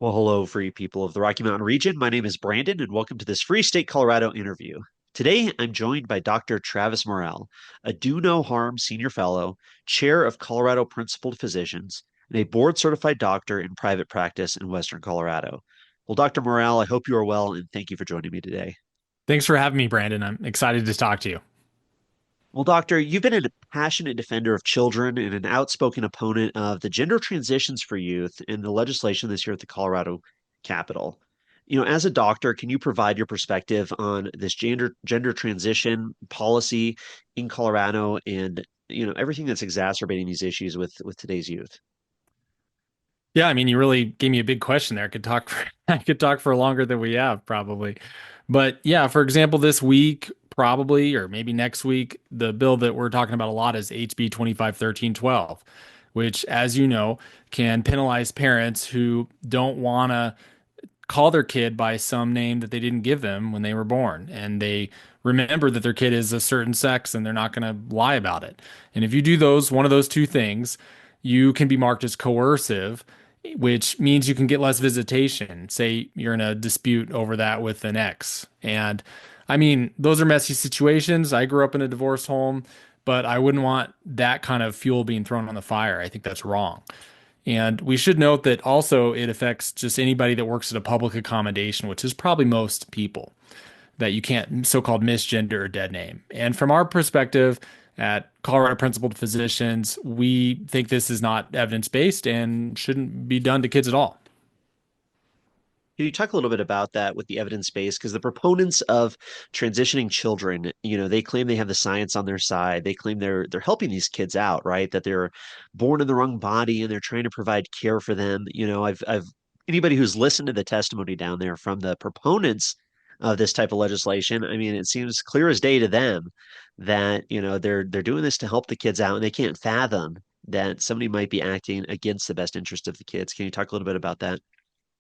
Well, hello, free people of the Rocky Mountain region. My name is Brandon, and welcome to this Free State Colorado interview. Today, I'm joined by Dr. Travis Morrell, a Do No Harm Senior Fellow, Chair of Colorado Principled Physicians, and a board certified doctor in private practice in Western Colorado. Well, Dr. Morrell, I hope you are well, and thank you for joining me today. Thanks for having me, Brandon. I'm excited to talk to you. Well, Doctor, you've been a passionate defender of children and an outspoken opponent of the gender transitions for youth in the legislation this year at the Colorado Capitol. As a doctor, can you provide your perspective on this gender transition policy in Colorado and everything that's exacerbating these issues with today's youth? Yeah, I mean, you really gave me a big question there. I could talk for I could talk for longer than we have probably. But yeah, for example, this week probably or maybe next week, the bill that we're talking about a lot is HB 251312, which as you know, can penalize parents who don't want to call their kid by some name that they didn't give them when they were born. And they remember that their kid is a certain sex and they're not going to lie about it. And if you do one of those two things, you can be marked as coercive, which means you can get less visitation. Say you're in a dispute over that with an ex. And I mean, those are messy situations. I grew up in a divorced home, but I wouldn't want that kind of fuel being thrown on the fire. I think that's wrong. And we should note that also it affects just anybody that works at a public accommodation, which is probably most people that you can't so-called misgender or dead name. And from our perspective at Colorado Principled Physicians, we think this is not evidence-based and shouldn't be done to kids at all. Can you talk a little bit about that with the evidence base? Because the proponents of transitioning children, they claim they have the science on their side. They claim they're helping these kids out, right? That they're born in the wrong body and they're trying to provide care for them. I've anybody who's listened to the testimony down there from the proponents of this type of legislation, I mean, it seems clear as day to them that, they're doing this to help the kids out and they can't fathom that somebody might be acting against the best interest of the kids. Can you talk a little bit about that?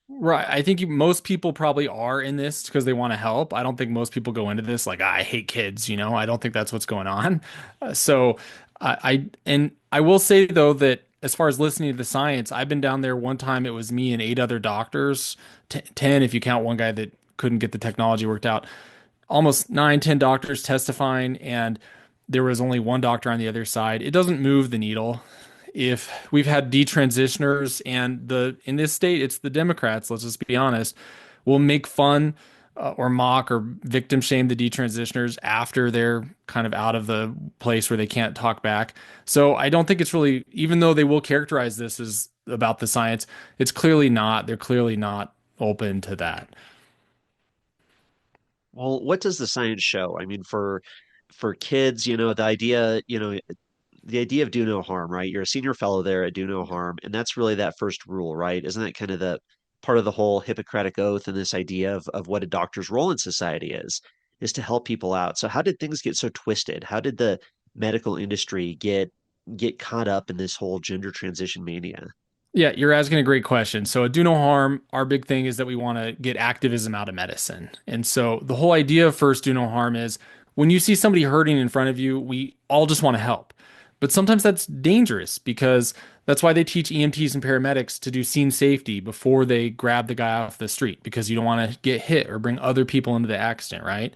Right. I think most people probably are in this because they want to help. I don't think most people go into this like, I hate kids, you know? I don't think that's what's going on. And I will say though that as far as listening to the science, I've been down there one time. It was me and eight other doctors, 10 if you count one guy that couldn't get the technology worked out. Almost nine, 10 doctors testifying, and there was only one doctor on the other side. It doesn't move the needle. If we've had detransitioners and the in this state, it's the Democrats, let's just be honest, will make fun or mock or victim shame the detransitioners after they're kind of out of the place where they can't talk back. So I don't think it's really, even though they will characterize this as about the science, it's clearly not. They're clearly not open to that. Well, what does the science show? I mean, for kids, the idea of do no harm, right? You're a senior fellow there at do no harm, and that's really that first rule, right? Isn't that kind of the part of the whole Hippocratic oath and this idea of what a doctor's role in society is to help people out. So how did things get so twisted? How did the medical industry get caught up in this whole gender transition mania? Yeah, you're asking a great question. So, do no harm, our big thing is that we want to get activism out of medicine. And so, the whole idea of first do no harm is when you see somebody hurting in front of you, we all just want to help. But sometimes that's dangerous because that's why they teach EMTs and paramedics to do scene safety before they grab the guy off the street because you don't want to get hit or bring other people into the accident, right?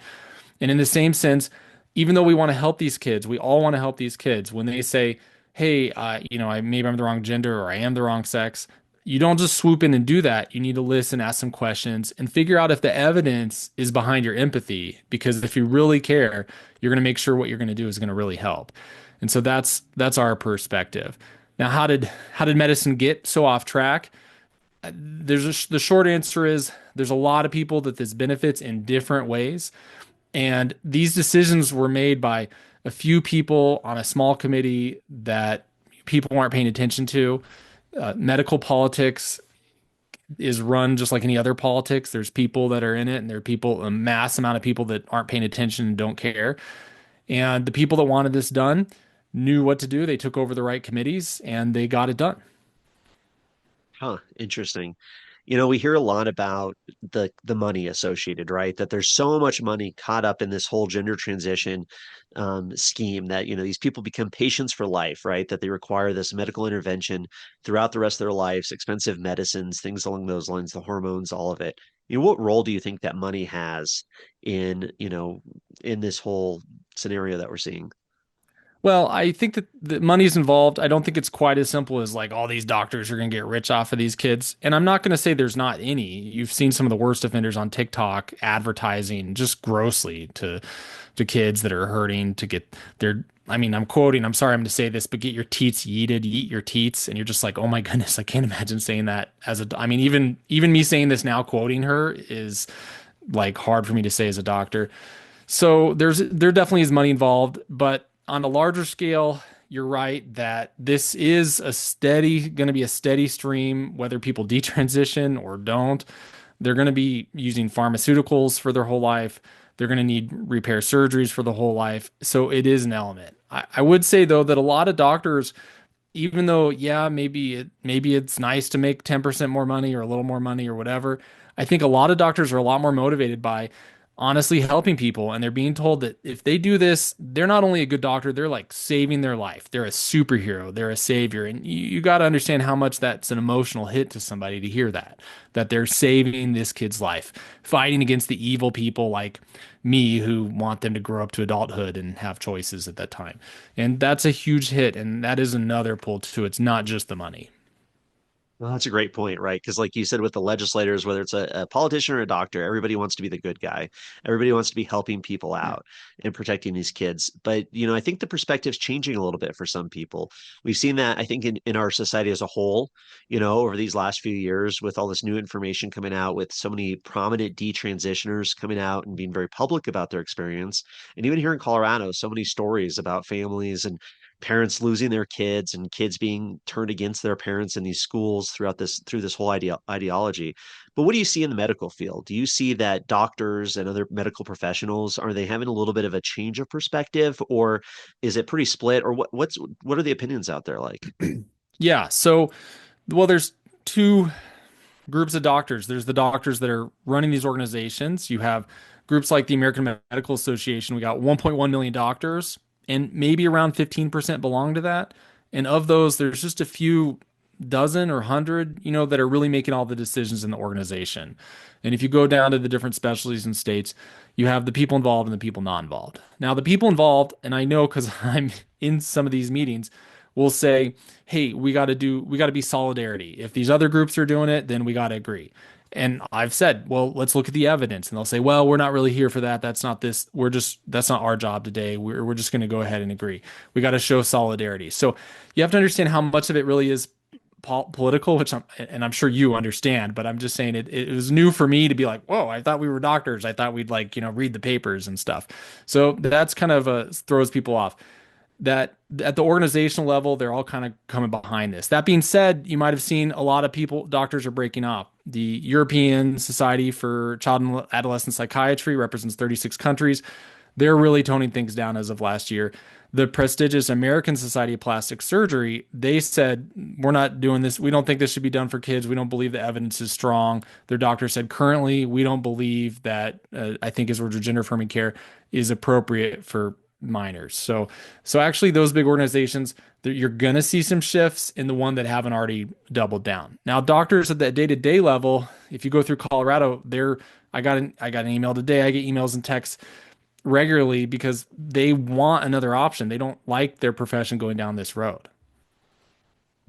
And in the same sense, even though we want to help these kids, we all want to help these kids. When they say, "Hey, maybe I'm the wrong gender or I am the wrong sex," you don't just swoop in and do that. You need to listen, ask some questions, and figure out if the evidence is behind your empathy. Because if you really care, you're going to make sure what you're going to do is going to really help. And so that's our perspective. Now, how did medicine get so off track? The short answer is there's a lot of people that this benefits in different ways. And these decisions were made by a few people on a small committee that people aren't paying attention to. Medical politics is run just like any other politics. There's people that are in it, and there are people, a mass amount of people that aren't paying attention and don't care. And the people that wanted this done knew what to do. They took over the right committees and they got it done. Huh, interesting. We hear a lot about the money associated, right? That there's so much money caught up in this whole gender transition scheme that, these people become patients for life, right? That they require this medical intervention throughout the rest of their lives, expensive medicines, things along those lines, the hormones, all of it. What role do you think that money has in, in this whole scenario that we're seeing? Well, I think that the money's involved. I don't think it's quite as simple as like all these doctors are going to get rich off of these kids. And I'm not going to say there's not any. You've seen some of the worst offenders on TikTok advertising just grossly to kids that are hurting to get their I mean, I'm quoting, I'm sorry I'm to say this, but get your teats yeeted, yeet your teats. And you're just like, oh my goodness, I can't imagine saying that as a, I mean, even me saying this now, quoting her is like hard for me to say as a doctor. So there definitely is money involved, but on a larger scale, you're right that this is going to be a steady stream, whether people detransition or don't. They're going to be using pharmaceuticals for their whole life. They're going to need repair surgeries for the whole life. So it is an element. I would say though that a lot of doctors, even though, yeah, maybe it's nice to make 10% more money or a little more money or whatever, I think a lot of doctors are a lot more motivated by honestly helping people. And they're being told that if they do this, they're not only a good doctor, they're like saving their life. They're a superhero, they're a savior. And you got to understand how much that's an emotional hit to somebody to hear that they're saving this kid's life, fighting against the evil people like me who want them to grow up to adulthood and have choices at that time. And that's a huge hit. And that is another pull too. It's not just the money. Well, that's a great point, right? Because, like you said, with the legislators, whether it's a politician or a doctor, everybody wants to be the good guy. Everybody wants to be helping people out and protecting these kids. But, I think the perspective's changing a little bit for some people. We've seen that, I think, in our society as a whole, over these last few years with all this new information coming out, with so many prominent detransitioners coming out and being very public about their experience. And even here in Colorado, so many stories about families and parents losing their kids and kids being turned against their parents in these schools through this whole ideology. But what do you see in the medical field? Do you see that doctors and other medical professionals, are they having a little bit of a change of perspective, or is it pretty split, or what are the opinions out there like? Yeah. So, well, there's two groups of doctors. There's the doctors that are running these organizations. You have groups like the American Medical Association. We got 1.1 million doctors, and maybe around 15% belong to that. And of those, there's just a few dozen or hundred, that are really making all the decisions in the organization. And if you go down to the different specialties and states, you have the people involved and the people not involved. Now, the people involved, and I know because I'm in some of these meetings, will say, hey, we got to be solidarity. If these other groups are doing it, then we got to agree. And I've said, well, let's look at the evidence. And they'll say, well, we're not really here for that. That's not this. That's not our job today. We're just going to go ahead and agree. We got to show solidarity. So you have to understand how much of it really is political, I'm sure you understand, but I'm just saying it was new for me to be like, whoa, I thought we were doctors. I thought we'd like, read the papers and stuff. So that's kind of throws people off that at the organizational level, they're all kind of coming behind this. That being said, you might have seen a lot of doctors are breaking up. The European Society for Child and Adolescent Psychiatry represents 36 countries. They're really toning things down as of last year. The prestigious American Society of Plastic Surgery, they said, we're not doing this. We don't think this should be done for kids. We don't believe the evidence is strong. Their doctor said, currently, we don't believe that, I think as we're gender affirming care, is appropriate for minors. So actually those big organizations, you're going to see some shifts in the one that haven't already doubled down. Now, doctors at the day-to-day level, if you go through Colorado, I got an email today. I get emails and texts regularly because they want another option. They don't like their profession going down this road.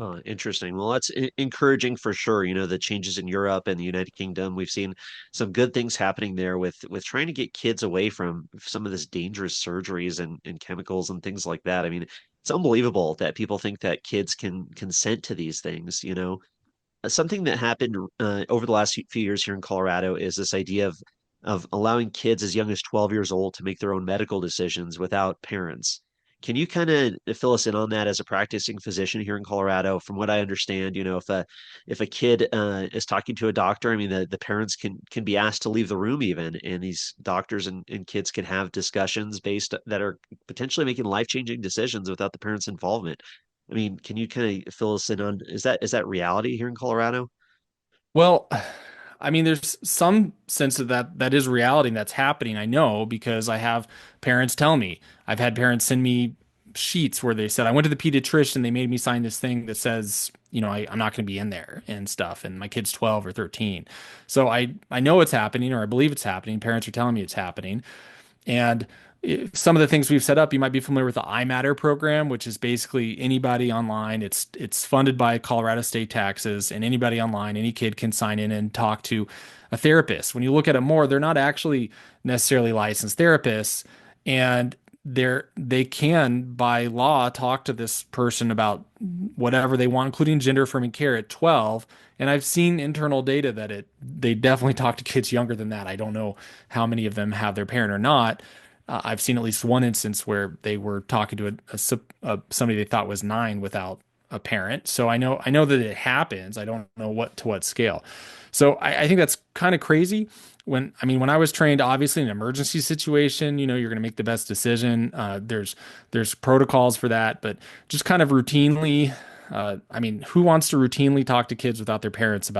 Oh, interesting. Well, that's encouraging for sure. The changes in Europe and the United Kingdom. We've seen some good things happening there with trying to get kids away from some of this dangerous surgeries and chemicals and things like that. I mean, it's unbelievable that people think that kids can consent to these things. Something that happened over the last few years here in Colorado is this idea of allowing kids as young as 12 years old to make their own medical decisions without parents. Can you kind of fill us in on that as a practicing physician here in Colorado? From what I understand, if a kid is talking to a doctor, I mean the parents can be asked to leave the room even, and these doctors and kids can have discussions based that are potentially making life-changing decisions without the parents' involvement. I mean, can you kind of fill us in on is that reality here in Colorado? Well, I mean, there's some sense of that is reality and that's happening. I know because I have parents tell me. I've had parents send me sheets where they said, I went to the pediatrician, they made me sign this thing that says, I'm not going to be in there and stuff. And my kid's 12 or 13. So I know it's happening, or I believe it's happening. Parents are telling me it's happening. And some of the things we've set up, you might be familiar with the iMatter program, which is basically anybody online. It's funded by Colorado State taxes, and anybody online, any kid can sign in and talk to a therapist. When you look at it more, they're not actually necessarily licensed therapists, and they can by law talk to this person about whatever they want, including gender affirming care at 12. And I've seen internal data that they definitely talk to kids younger than that. I don't know how many of them have their parent or not. I've seen at least one instance where they were talking to somebody they thought was 9 without a parent. So I know that it happens. I don't know what scale. So I think that's kind of crazy. When I was trained, obviously in an emergency situation, you're going to make the best decision. There's protocols for that, but just kind of routinely, who wants to routinely talk to kids without their parents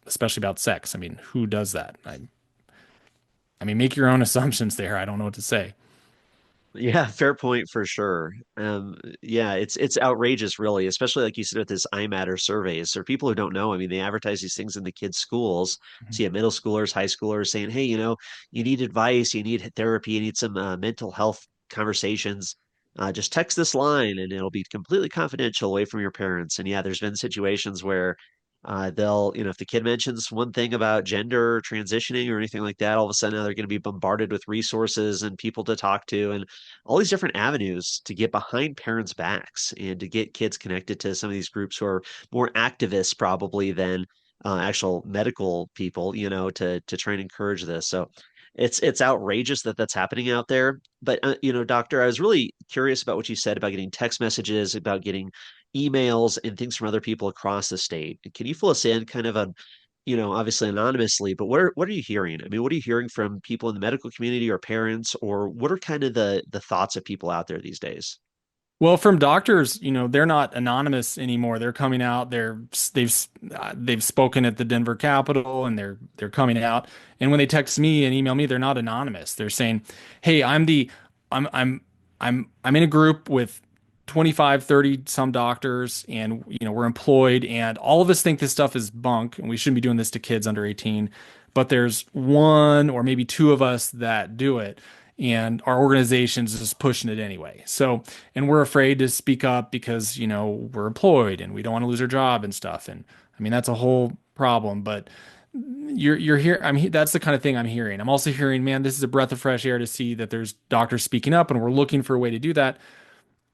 especially about sex? I mean, who does that? I mean, make your own assumptions there. I don't know what to say. Yeah, fair point for sure. Yeah, it's outrageous, really, especially like you said with this iMatter surveys. Or people who don't know, I mean, they advertise these things in the kids' schools. Mhm. See a middle schoolers, high schoolers saying, "Hey, you need advice, you need therapy, you need some mental health conversations. Just text this line, and it'll be completely confidential away from your parents." And yeah, there's been situations where if the kid mentions one thing about gender or transitioning or anything like that, all of a sudden now they're going to be bombarded with resources and people to talk to and all these different avenues to get behind parents' backs and to get kids connected to some of these groups who are more activists probably than actual medical people, to try and encourage this. So it's outrageous that that's happening out there. But doctor, I was really curious about what you said about getting text messages, about getting emails and things from other people across the state. Can you fill us in kind of on, obviously anonymously, but what are you hearing? I mean, what are you hearing from people in the medical community or parents, or what are kind of the thoughts of people out there these days? Well, from doctors, they're not anonymous anymore. They're coming out. They've spoken at the Denver Capitol, and they're coming out. And when they text me and email me, they're not anonymous. They're saying, "Hey, I'm in a group with 25, 30 some doctors, and we're employed, and all of us think this stuff is bunk, and we shouldn't be doing this to kids under 18. But there's one or maybe two of us that do it." And our organization's just pushing it anyway. So, and we're afraid to speak up because, we're employed and we don't want to lose our job and stuff. And I mean, that's a whole problem, but you're here. That's the kind of thing I'm hearing. I'm also hearing, man, this is a breath of fresh air to see that there's doctors speaking up and we're looking for a way to do that.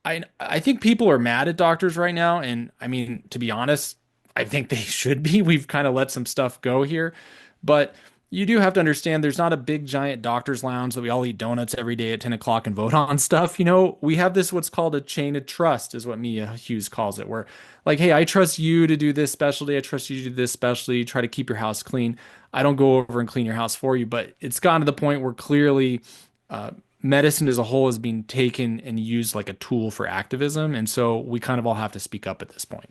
I think people are mad at doctors right now. And I mean, to be honest, I think they should be. We've kind of let some stuff go here, but you do have to understand there's not a big giant doctor's lounge that we all eat donuts every day at 10 o'clock and vote on stuff. We have this what's called a chain of trust, is what Mia Hughes calls it, where like, hey, I trust you to do this specialty. I trust you to do this specialty. Try to keep your house clean. I don't go over and clean your house for you, but it's gotten to the point where clearly uh, medicine as a whole is being taken and used like a tool for activism. And so we kind of all have to speak up at this point.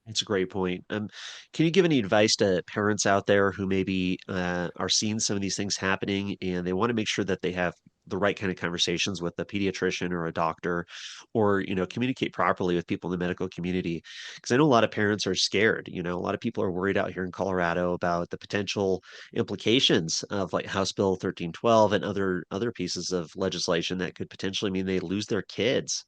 That's a great point. Can you give any advice to parents out there who maybe are seeing some of these things happening and they want to make sure that they have the right kind of conversations with a pediatrician or a doctor, or communicate properly with people in the medical community? Because I know a lot of parents are scared. A lot of people are worried out here in Colorado about the potential implications of like House Bill 1312 and other pieces of legislation that could potentially mean they lose their kids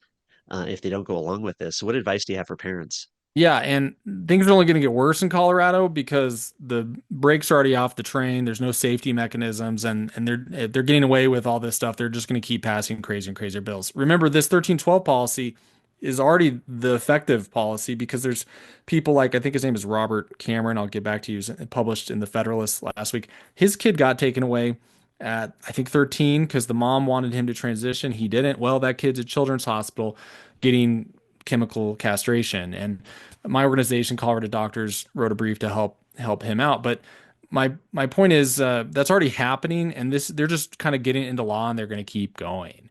if they don't go along with this. So, what advice do you have for parents? Yeah, and things are only going to get worse in Colorado because the brakes are already off the train. There's no safety mechanisms, and they're getting away with all this stuff. They're just going to keep passing crazier and crazier bills. Remember, this 1312 policy is already the effective policy because there's people like, I think his name is Robert Cameron. I'll get back to you. Published in the Federalist last week. His kid got taken away at I think 13 because the mom wanted him to transition. He didn't. Well, that kid's at Children's Hospital getting chemical castration. And my organization, Colorado Doctors, wrote a brief to help him out. But my point is that's already happening, and this they're just kind of getting into law, and they're going to keep going.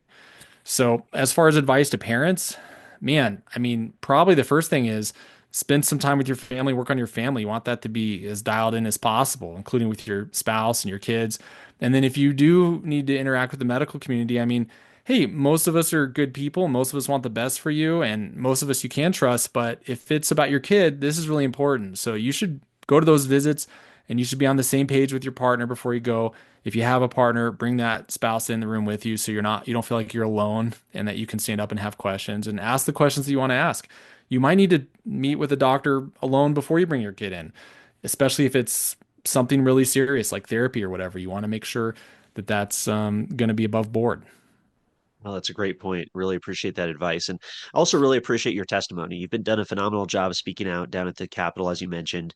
So as far as advice to parents, man, I mean, probably the first thing is spend some time with your family, work on your family. You want that to be as dialed in as possible, including with your spouse and your kids. And then if you do need to interact with the medical community, I mean, hey, most of us are good people. Most of us want the best for you, and most of us you can trust. But if it's about your kid, this is really important. So you should go to those visits and you should be on the same page with your partner before you go. If you have a partner, bring that spouse in the room with you so you don't feel like you're alone and that you can stand up and have questions and ask the questions that you want to ask. You might need to meet with a doctor alone before you bring your kid in, especially if it's something really serious like therapy or whatever. You want to make sure that that's going to be above board. Well, that's a great point. Really appreciate that advice. And also really appreciate your testimony. You've been done a phenomenal job speaking out down at the Capitol, as you mentioned.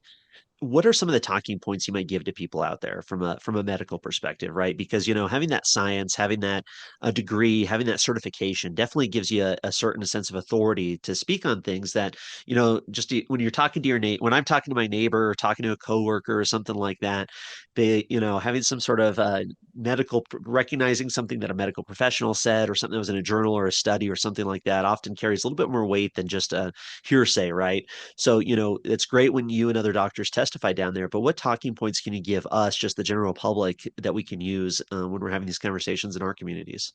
What are some of the talking points you might give to people out there from a medical perspective, right? Because having that science, having that a degree, having that certification definitely gives you a certain sense of authority to speak on things that just when you're talking to when I'm talking to my neighbor or talking to a coworker or something like that, they having some sort of recognizing something that a medical professional said or something that was in a journal or a study or something like that often carries a little bit more weight than just a hearsay, right? So, it's great when you and other doctors testify down there, but what talking points can you give us, just the general public, that we can use when we're having these conversations in our communities?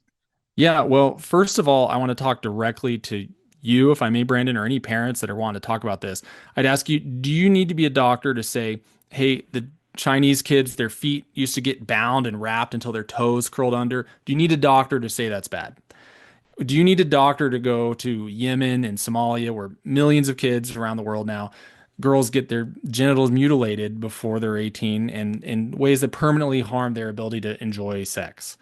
Yeah, well, first of all, I want to talk directly to you, if I may, Brandon, or any parents that are wanting to talk about this. I'd ask you, do you need to be a doctor to say, hey, the Chinese kids, their feet used to get bound and wrapped until their toes curled under? Do you need a doctor to say that's bad? Do you need a doctor to go to Yemen and Somalia, where millions of kids around the world now, girls get their genitals mutilated before they're 18 and in ways that permanently harm their ability to enjoy sex?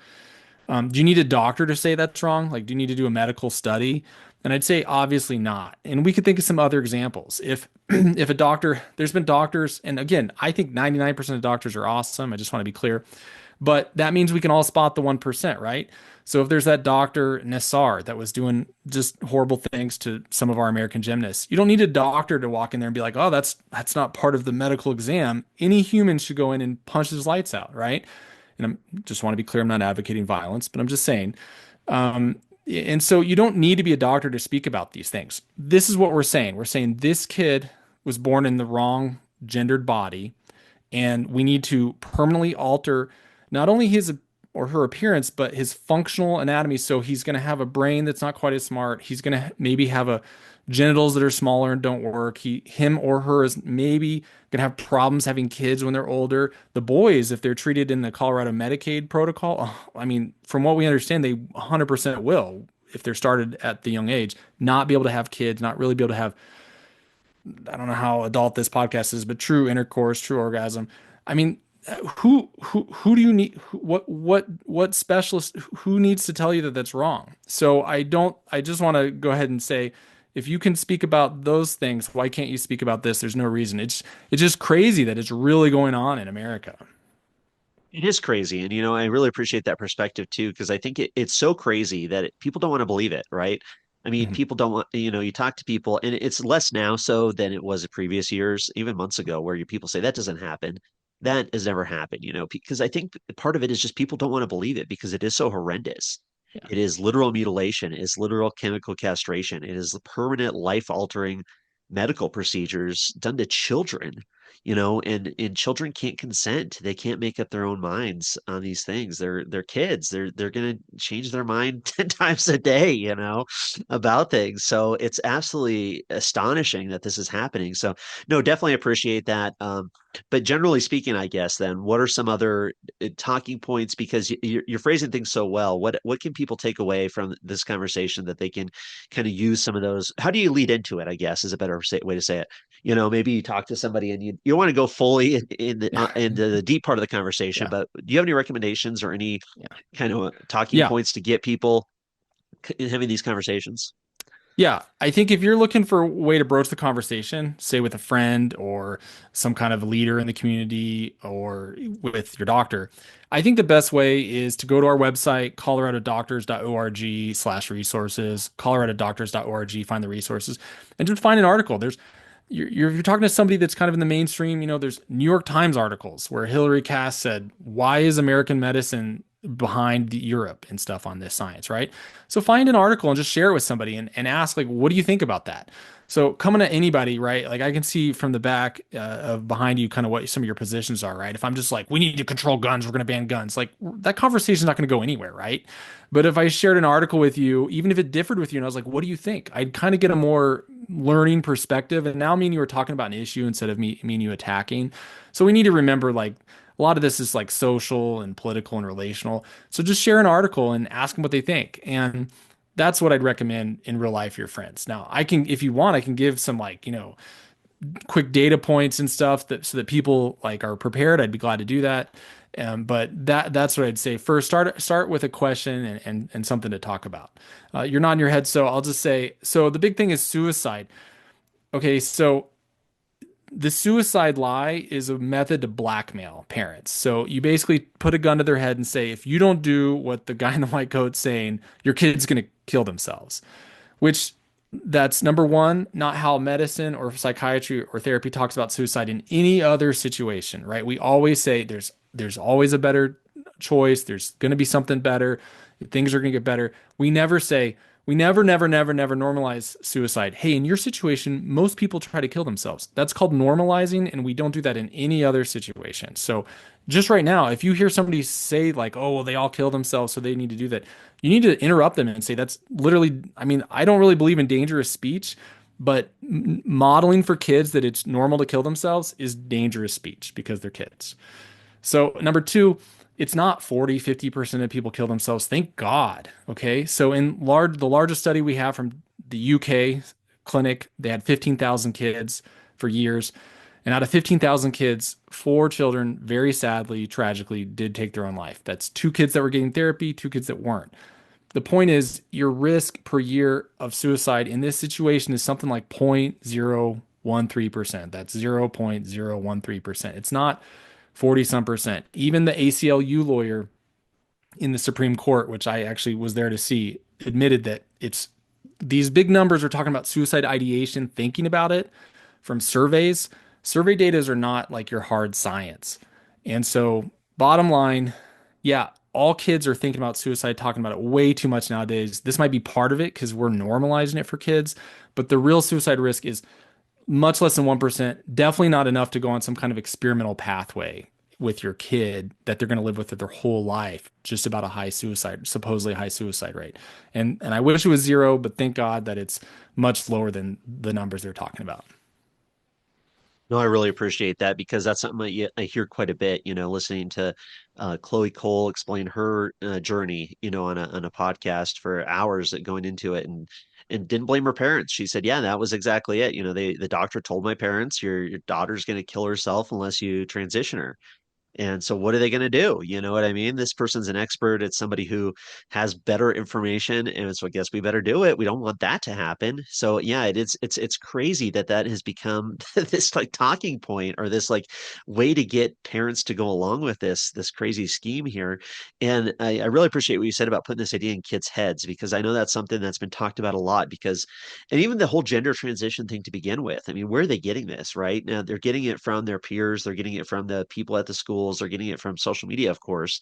Do you need a doctor to say that's wrong? Like, do you need to do a medical study? And I'd say obviously not. And we could think of some other examples. If if a doctor, there's been doctors, and again, I think 99% of doctors are awesome. I just want to be clear. But that means we can all spot the 1%, right? So if there's that doctor Nassar that was doing just horrible things to some of our American gymnasts, you don't need a doctor to walk in there and be like, "Oh, that's not part of the medical exam." Any human should go in and punch his lights out, right? And I just want to be clear, I'm not advocating violence, but I'm just saying. Um, and so you don't need to be a doctor to speak about these things. This is what we're saying. We're saying this kid was born in the wrong gendered body, and we need to permanently alter not only his or her appearance, but his functional anatomy. So he's going to have a brain that's not quite as smart. He's going to maybe have a genitals that are smaller and don't work. Him or her is maybe going to have problems having kids when they're older. The boys, if they're treated in the Colorado Medicaid protocol, I mean, from what we understand, they 100% will, if they're started at the young age, not be able to have kids, not really be able to have, I don't know how adult this podcast is, but true intercourse, true orgasm. I mean, who do you need? What specialist? Who needs to tell you that that's wrong? So I don't. I just want to go ahead and say, if you can speak about those things, why can't you speak about this? There's no reason. It's just crazy that it's really going on in America. It is crazy. And, I really appreciate that perspective too, because I think it's so crazy that people don't want to believe it, right? I mean, Mhm. people don't want, you talk to people, and it's less now so than it was in previous years, even months ago, where people say that doesn't happen. That has never happened, because I think part of it is just people don't want to believe it because it is so horrendous. Yeah. It is literal mutilation, it is literal chemical castration, it is the permanent life altering medical procedures done to children, and children can't consent. They can't make up their own minds on these things. They're kids. They're gonna change their mind 10 times a day, about things. So it's absolutely astonishing that this is happening. So no, definitely appreciate that. But generally speaking, I guess then, what are some other talking points? Because you're phrasing things so well. What can people take away from this conversation that they can kind of use some of those? How do you lead into it? I guess is a better way to say it. Maybe you talk to somebody and you want to go fully into the deep part of the conversation, Yeah. but do you have any recommendations or any Yeah. kind of talking Yeah. points to get people having these conversations? Yeah, I think if you're looking for a way to broach the conversation, say with a friend or some kind of leader in the community or with your doctor, I think the best way is to go to our website, coloradodoctors.org/resources, coloradodoctors.org, find the resources, and just find an article. You're talking to somebody that's kind of in the mainstream, there's New York Times articles where Hillary Cass said, "Why is American medicine behind Europe and stuff on this science?" Right? So find an article and just share it with somebody and ask, like, what do you think about that? So coming at anybody, right? Like I can see from the back of behind you kind of what some of your positions are, right? If I'm just like, we need to control guns, we're going to ban guns, like that conversation's not going to go anywhere, right? But if I shared an article with you, even if it differed with you, and I was like, what do you think? I'd kind of get a more learning perspective. And now me and you are talking about an issue instead of me and you attacking. So we need to remember like a lot of this is like social and political and relational. So just share an article and ask them what they think. And that's what I'd recommend in real life for your friends. Now, I can, if you want, I can give some like, quick data points and stuff that so that people like are prepared. I'd be glad to do that. But that's what I'd say. First, start with a question and something to talk about. You're nodding your head, so I'll just say, so the big thing is suicide. Okay, so the suicide lie is a method to blackmail parents. So you basically put a gun to their head and say, if you don't do what the guy in the white coat's saying, your kid's going to kill themselves, which that's number one, not how medicine or psychiatry or therapy talks about suicide in any other situation, right? We always say there's always a better choice. There's going to be something better. Things are going to get better. We never say, we never normalize suicide. Hey, in your situation, most people try to kill themselves. That's called normalizing, and we don't do that in any other situation. So, just right now, if you hear somebody say, like, oh, well, they all kill themselves, so they need to do that, you need to interrupt them and say, that's literally, I mean, I don't really believe in dangerous speech, but modeling for kids that it's normal to kill themselves is dangerous speech because they're kids. So, number two, it's not 40, 50% of people kill themselves. Thank God. Okay. So, the largest study we have from the UK clinic, they had 15,000 kids for years. And out of 15,000 kids, four children, very sadly, tragically, did take their own life. That's two kids that were getting therapy, two kids that weren't. The point is, your risk per year of suicide in this situation is something like 0.013%. That's 0.013%. It's not 40 some percent. Even the ACLU lawyer in the Supreme Court, which I actually was there to see, admitted that it's these big numbers are talking about suicide ideation, thinking about it from surveys. Survey data are not like your hard science. And so, bottom line, yeah, all kids are thinking about suicide, talking about it way too much nowadays. This might be part of it because we're normalizing it for kids, but the real suicide risk is much less than 1%, definitely not enough to go on some kind of experimental pathway with your kid that they're going to live with it their whole life, just about a high suicide, supposedly high suicide rate. And I wish it was zero, but thank God that it's much lower than the numbers they're talking about. No, I really appreciate that because that's something I hear quite a bit, listening to Chloe Cole explain her journey, on a podcast for hours going into it and didn't blame her parents. She said, yeah, that was exactly it. The doctor told my parents, your daughter's going to kill herself unless you transition her. And so what are they going to do? You know what I mean? This person's an expert. It's somebody who has better information. And so I guess we better do it. We don't want that to happen. So yeah, it's crazy that has become this like talking point or this like way to get parents to go along with this crazy scheme here. And I really appreciate what you said about putting this idea in kids' heads because I know that's something that's been talked about a lot because and even the whole gender transition thing to begin with. I mean, where are they getting this, right? Now they're getting it from their peers, they're getting it from the people at the schools, they're getting it from social media, of course.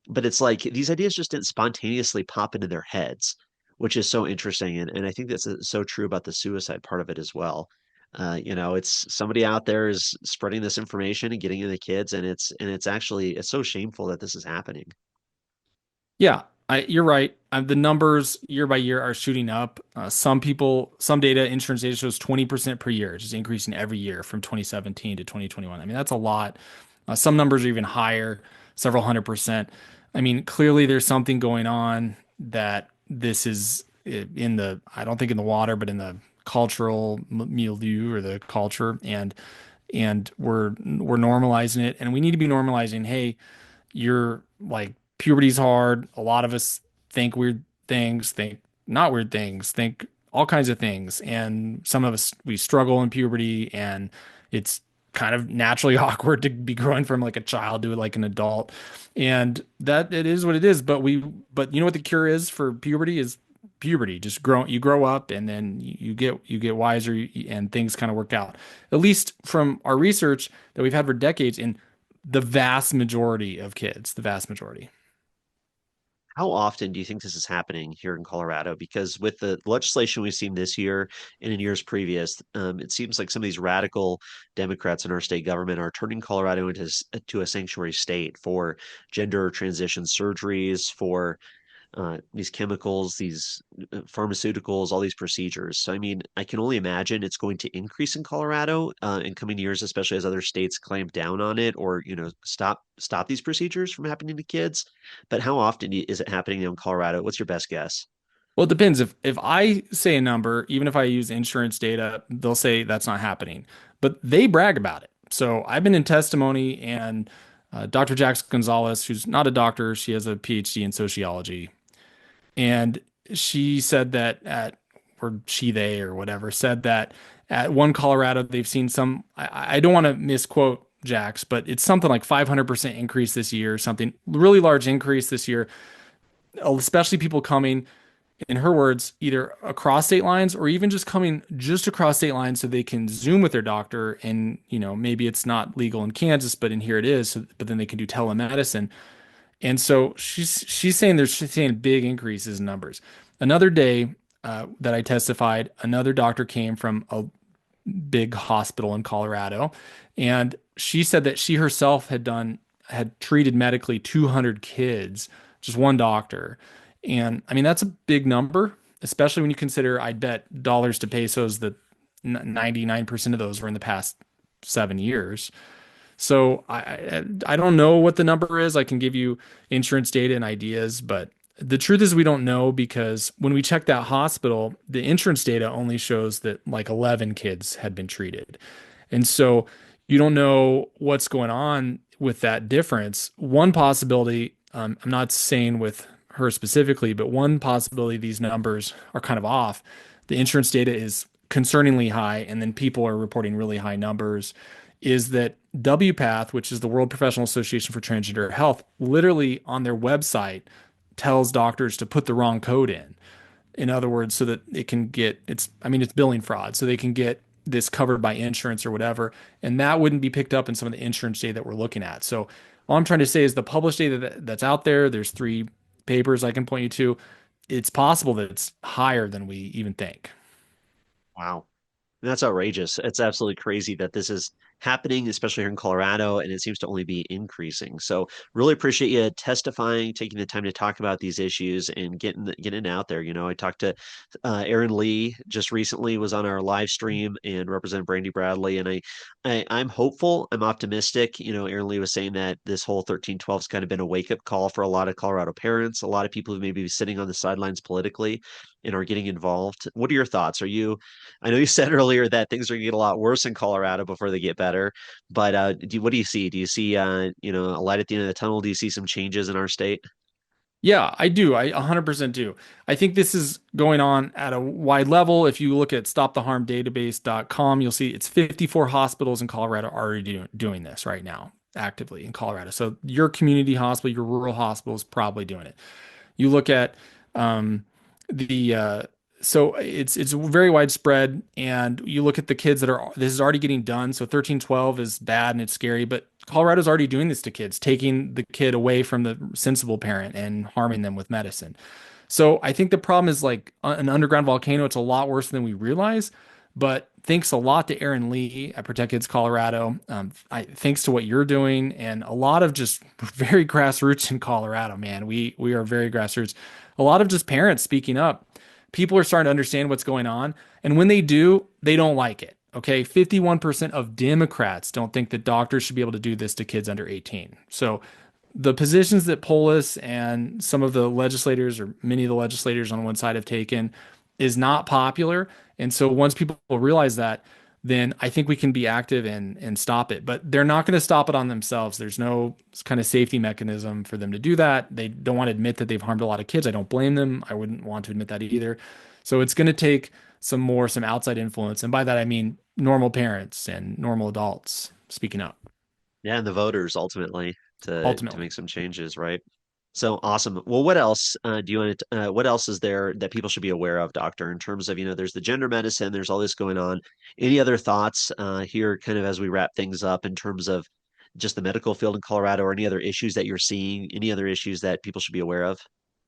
But it's like these ideas just didn't spontaneously pop into their heads, which is so interesting. And I think that's so true about the suicide part of it as well. It's somebody out there is spreading this information and getting it to the kids, and it's actually it's so shameful that this is happening. Yeah, you're right. The numbers year by year are shooting up. Some people, some data, insurance data shows 20% per year, just increasing every year from 2017 to 2021. I mean, that's a lot. Some numbers are even higher, several hundred percent. I mean, clearly there's something going on that this is in the, I don't think in the water, but in the cultural milieu or the culture, and we're normalizing it, and we need to be normalizing. Hey, you're like puberty's hard. A lot of us think weird things, think not weird things, think all kinds of things. And some of us, we struggle in puberty and it's kind of naturally awkward to be growing from like a child to like an adult. And that it is what it is. But you know what the cure is for puberty is puberty. Just you grow up and then you get wiser and things kind of work out. At least from our research that we've had for decades in the vast majority of kids, the vast majority. How often do you think this is happening here in Colorado? Because with the legislation we've seen this year and in years previous, it seems like some of these radical Democrats in our state government are turning Colorado to a sanctuary state for gender transition surgeries, for these chemicals, these pharmaceuticals, all these procedures. So, I mean, I can only imagine it's going to increase in Colorado in coming years, especially as other states clamp down on it or, stop these procedures from happening to kids. But how often is it happening in Colorado? What's your best guess? Well, it depends. If I say a number, even if I use insurance data, they'll say that's not happening. But they brag about it. So I've been in testimony, and Dr. Jax Gonzalez, who's not a doctor, she has a PhD in sociology, and she said that or she, they, or whatever, said that at one Colorado, they've seen some, I don't want to misquote Jax, but it's something like 500% increase this year, something really large increase this year, especially people coming, in her words, either across state lines or even just coming just across state lines so they can Zoom with their doctor. And, maybe it's not legal in Kansas, but in here it is. So, but then they can do telemedicine. And so she's saying she's saying big increases in numbers. Another day that I testified, another doctor came from a big hospital in Colorado, and she said that she herself had treated medically 200 kids, just one doctor. And I mean, that's a big number, especially when you consider, I bet dollars to pesos, that 99% of those were in the past 7 years. So I don't know what the number is. I can give you insurance data and ideas, but the truth is we don't know, because when we check that hospital, the insurance data only shows that like 11 kids had been treated. And so you don't know what's going on with that difference. One possibility, I'm not saying with her specifically, but one possibility these numbers are kind of off. The insurance data is concerningly high, and then people are reporting really high numbers. Is that WPATH, which is the World Professional Association for Transgender Health, literally on their website tells doctors to put the wrong code in. In other words, so that it can get it's billing fraud, so they can get this covered by insurance or whatever, and that wouldn't be picked up in some of the insurance data that we're looking at. So all I'm trying to say is the published data that's out there, there's 3 papers I can point you to. It's possible that it's higher than we even think. Wow. That's outrageous. It's absolutely crazy that this is happening, especially here in Colorado, and it seems to only be increasing. So, really appreciate you testifying, taking the time to talk about these issues, and getting it out there. I talked to Aaron Lee just recently, was on our live stream, and Representative Brandy Bradley, and I'm hopeful, I'm optimistic. Aaron Lee was saying that this whole 1312 has kind of been a wake up call for a lot of Colorado parents, a lot of people who maybe be sitting on the sidelines politically and are getting involved. What are your thoughts? I know you said earlier that things are going to get a lot worse in Colorado before they get better, but what do you see? Do you see a light at the end of the tunnel? Do you see some changes in our state? Yeah, I do. I 100% do. I think this is going on at a wide level. If you look at stoptheharmdatabase.com, you'll see it's 54 hospitals in Colorado already doing this right now, actively in Colorado. So your community hospital, your rural hospital is probably doing it. You look at um, the so it's very widespread, and you look at the kids that are this is already getting done. So 1312 is bad and it's scary, but Colorado's already doing this to kids, taking the kid away from the sensible parent and harming them with medicine. So I think the problem is like an underground volcano. It's a lot worse than we realize. But thanks a lot to Aaron Lee at Protect Kids Colorado. Thanks to what you're doing, and a lot of just very grassroots in Colorado, man. We are very grassroots. A lot of just parents speaking up. People are starting to understand what's going on, and when they do, they don't like it. Okay, 51% of Democrats don't think that doctors should be able to do this to kids under 18. So the positions that Polis and some of the legislators, or many of the legislators on one side, have taken is not popular. And so once people realize that, then I think we can be active and stop it. But they're not going to stop it on themselves. There's no kind of safety mechanism for them to do that. They don't want to admit that they've harmed a lot of kids. I don't blame them. I wouldn't want to admit that either. So it's going to take some outside influence. And by that, I mean normal parents and normal adults speaking up, Yeah, and the voters ultimately to ultimately. make some changes, right? So awesome. Well, what else do you want to, what else is there that people should be aware of, doctor, in terms of, there's the gender medicine, there's all this going on. Any other thoughts here, kind of as we wrap things up, in terms of just the medical field in Colorado, or any other issues that you're seeing, any other issues that people should be aware of?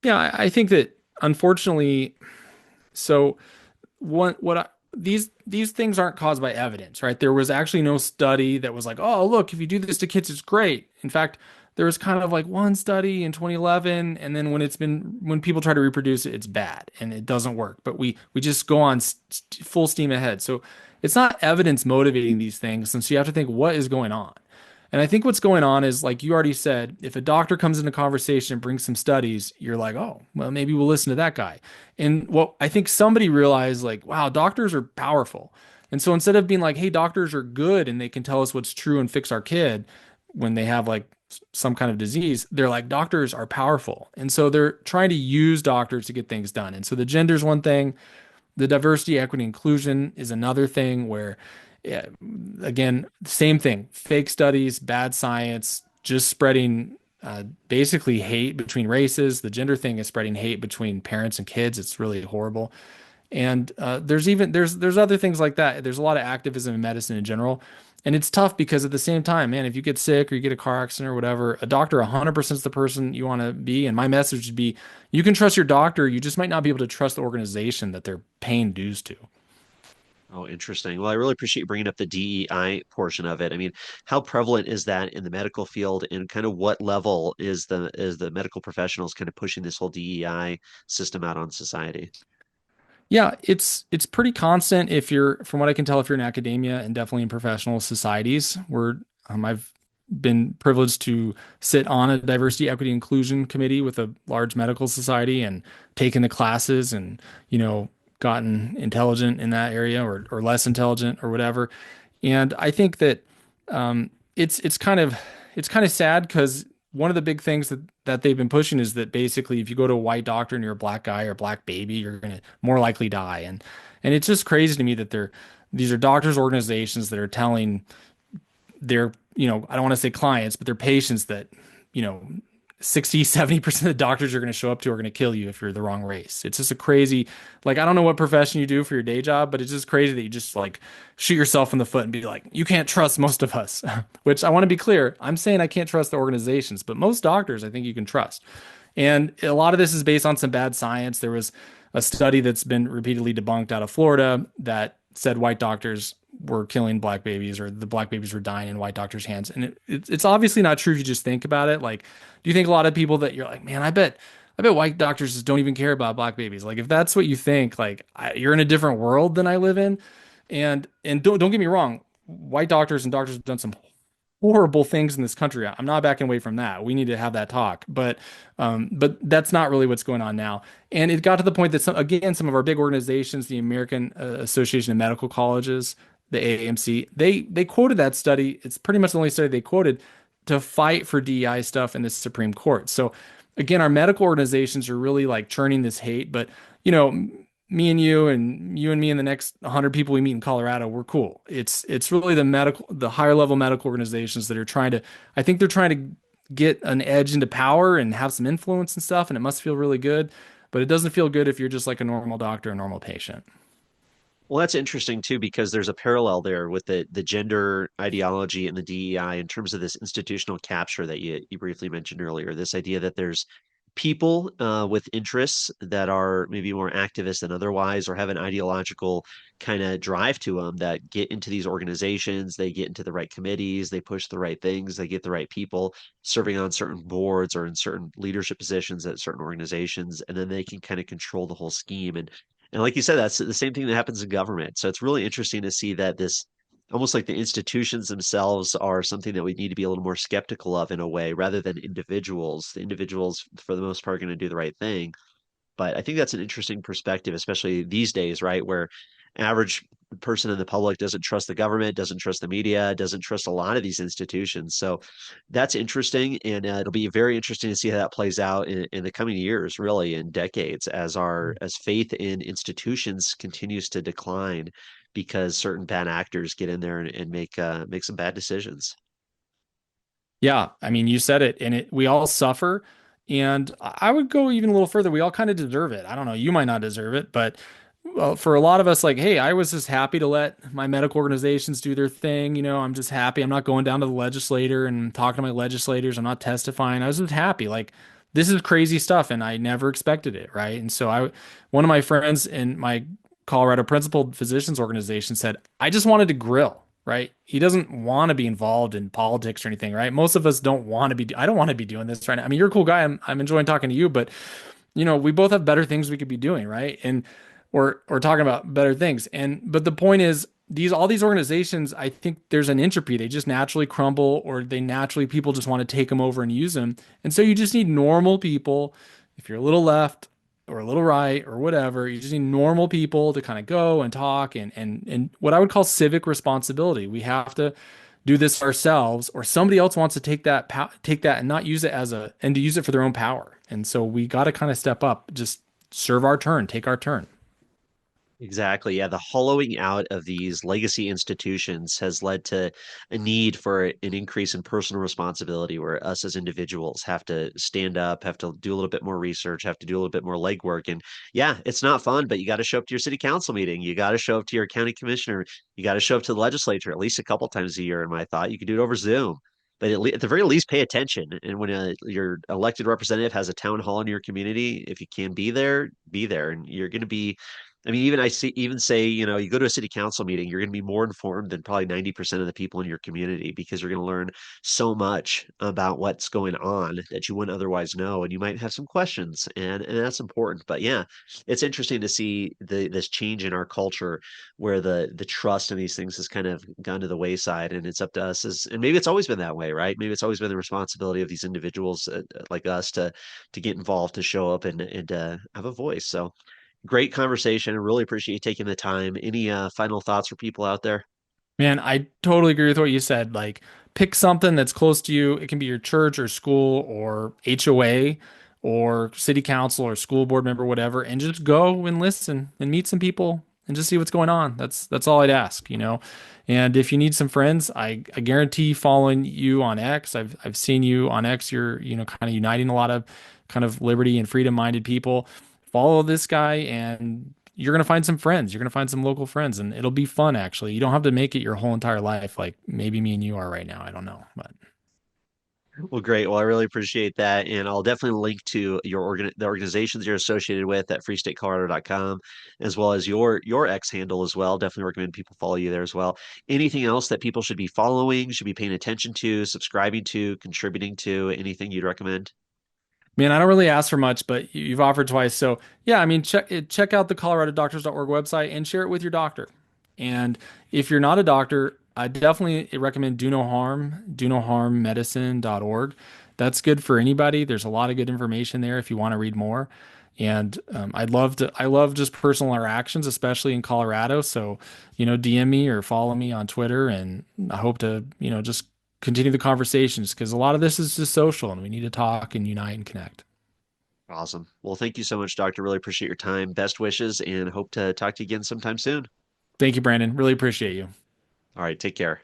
Yeah, I think that unfortunately, so these things aren't caused by evidence, right? There was actually no study that was like, oh, look, if you do this to kids, it's great. In fact, there was kind of like one study in 2011, and then when people try to reproduce it, it's bad and it doesn't work. But we just go on full steam ahead. So it's not evidence motivating these things, and so you have to think what is going on. And I think what's going on is, like you already said, if a doctor comes into conversation and brings some studies, you're like, oh, well, maybe we'll listen to that guy. And what I think somebody realized, like, wow, doctors are powerful. And so instead of being like, hey, doctors are good and they can tell us what's true and fix our kid when they have like some kind of disease, they're like, doctors are powerful. And so they're trying to use doctors to get things done. And so the gender's one thing, the diversity, equity, inclusion is another thing where, yeah, again, same thing, fake studies, bad science, just spreading basically hate between races. The gender thing is spreading hate between parents and kids. It's really horrible. And there's other things like that. There's a lot of activism in medicine in general. And it's tough because at the same time, man, if you get sick or you get a car accident or whatever, a doctor 100% is the person you want to be. And my message would be, you can trust your doctor. You just might not be able to trust the organization that they're paying dues to. Oh, interesting. Well, I really appreciate you bringing up the DEI portion of it. I mean, how prevalent is that in the medical field, and kind of what level is the medical professionals kind of pushing this whole DEI system out on society? Yeah, it's pretty constant if you're, from what I can tell, if you're in academia and definitely in professional societies. I've been privileged to sit on a diversity, equity, inclusion committee with a large medical society and taken the classes and, gotten intelligent in that area or less intelligent or whatever. And I think that it's kind of sad because one of the big things that they've been pushing is that basically if you go to a white doctor and you're a black guy or black baby, you're gonna more likely die. And it's just crazy to me that these are doctors organizations that are telling their, I don't want to say clients, but their patients that, you know, 60, 70% of the doctors you're going to show up to are going to kill you if you're the wrong race. It's just a crazy, like, I don't know what profession you do for your day job, but it's just crazy that you just like shoot yourself in the foot and be like, you can't trust most of us, which I want to be clear. I'm saying I can't trust the organizations, but most doctors I think you can trust. And a lot of this is based on some bad science. There was a study that's been repeatedly debunked out of Florida that said white doctors were killing black babies or the black babies were dying in white doctors' hands. And it's obviously not true if you just think about it. Like, do you think a lot of people that you're like, man, I bet white doctors just don't even care about black babies. Like, if that's what you think, like you're in a different world than I live in. And don't get me wrong, white doctors and doctors have done some horrible things in this country. I'm not backing away from that. We need to have that talk, but that's not really what's going on now. And it got to the point that some of our big organizations, the American Association of Medical Colleges, the AAMC, they quoted that study. It's pretty much the only study they quoted to fight for DEI stuff in the Supreme Court. So again, our medical organizations are really like churning this hate, but you know, me and you and me and the next 100 people we meet in Colorado, we're cool. It's really the higher level medical organizations that are trying to, I think they're trying to get an edge into power and have some influence and stuff, and it must feel really good, but it doesn't feel good if you're just like a normal doctor, a normal patient. Well, that's interesting too, because there's a parallel there with the gender ideology and the DEI in terms of this institutional capture that you briefly mentioned earlier. This idea that there's people with interests that are maybe more activist than otherwise, or have an ideological kind of drive to them, that get into these organizations, they get into the right committees, they push the right things, they get the right people serving on certain boards or in certain leadership positions at certain organizations, and then they can kind of control the whole scheme. And like you said, that's the same thing that happens in government. So it's really interesting to see that this almost like the institutions themselves are something that we need to be a little more skeptical of in a way, rather than individuals. The individuals, for the most part, are going to do the right thing. But I think that's an interesting perspective, especially these days, right? Where average person in the public doesn't trust the government, doesn't trust the media, doesn't trust a lot of these institutions. So that's interesting, and it'll be very interesting to see how that plays out in the coming years, really, in decades, as faith in institutions continues to decline because certain bad actors get in there and make some bad decisions. Yeah, I mean, you said it, and we all suffer. And I would go even a little further. We all kind of deserve it. I don't know, you might not deserve it, but well, for a lot of us, like, hey, I was just happy to let my medical organizations do their thing. I'm just happy. I'm not going down to the legislator and talking to my legislators. I'm not testifying. I was just happy. Like, this is crazy stuff and I never expected it, right? And so one of my friends in my Colorado Principled Physicians Organization said, I just wanted to grill, right? He doesn't want to be involved in politics or anything, right? Most of us don't want to be, I don't want to be doing this right now. I mean, you're a cool guy. I'm enjoying talking to you, but we both have better things we could be doing, right? And or talking about better things. But the point is, all these organizations, I think there's an entropy. They just naturally crumble, or they naturally people just want to take them over and use them. And so you just need normal people. If you're a little left or a little right or whatever, you just need normal people to kind of go and talk and what I would call civic responsibility. We have to do this ourselves, or somebody else wants to take that and not use it and to use it for their own power. And so we got to kind of step up, just serve our turn, take our turn. Exactly. Yeah. The hollowing out of these legacy institutions has led to a need for an increase in personal responsibility where us as individuals have to stand up, have to do a little bit more research, have to do a little bit more legwork. And yeah, it's not fun, but you got to show up to your city council meeting. You got to show up to your county commissioner. You got to show up to the legislature at least a couple times a year, in my thought. You could do it over Zoom. But at the very least, pay attention. And when your elected representative has a town hall in your community, if you can be there, be there. And you're going to be I mean, even say, you go to a city council meeting, you're going to be more informed than probably 90% of the people in your community because you're going to learn so much about what's going on that you wouldn't otherwise know. And you might have some questions and that's important. But yeah, it's interesting to see this change in our culture where the trust in these things has kind of gone to the wayside and it's up to us and maybe it's always been that way, right? Maybe it's always been the responsibility of these individuals like us to get involved, to show up and have a voice. So great conversation. I really appreciate you taking the time. Any final thoughts for people out there? Man, I totally agree with what you said. Like, pick something that's close to you. It can be your church or school or HOA or city council or school board member, whatever, and just go and listen and meet some people and just see what's going on. That's all I'd ask. And if you need some friends, I guarantee following you on X. I've seen you on X. You're, kind of uniting a lot of kind of liberty and freedom minded people. Follow this guy and you're going to find some friends. You're going to find some local friends and it'll be fun actually. You don't have to make it your whole entire life like maybe me and you are right now. I don't know, but Well, great. Well, I really appreciate that. And I'll definitely link to the organizations you're associated with at freestatecolorado.com, as well as your X handle as well. Definitely recommend people follow you there as well. Anything else that people should be following, should be paying attention to, subscribing to, contributing to, anything you'd recommend? man, I don't really ask for much, but you've offered twice. So yeah, I mean, check out the coloradodoctors.org website and share it with your doctor. And if you're not a doctor, I definitely recommend do no harm medicine.org. That's good for anybody. There's a lot of good information there if you want to read more. And I love just personal interactions, especially in Colorado. So, DM me or follow me on Twitter. And I hope to, just continue the conversations because a lot of this is just social and we need to talk and unite and connect. Awesome. Well, thank you so much, Doctor. Really appreciate your time. Best wishes and hope to talk to you again sometime soon. Thank you, Brandon. Really appreciate you. All right. Take care.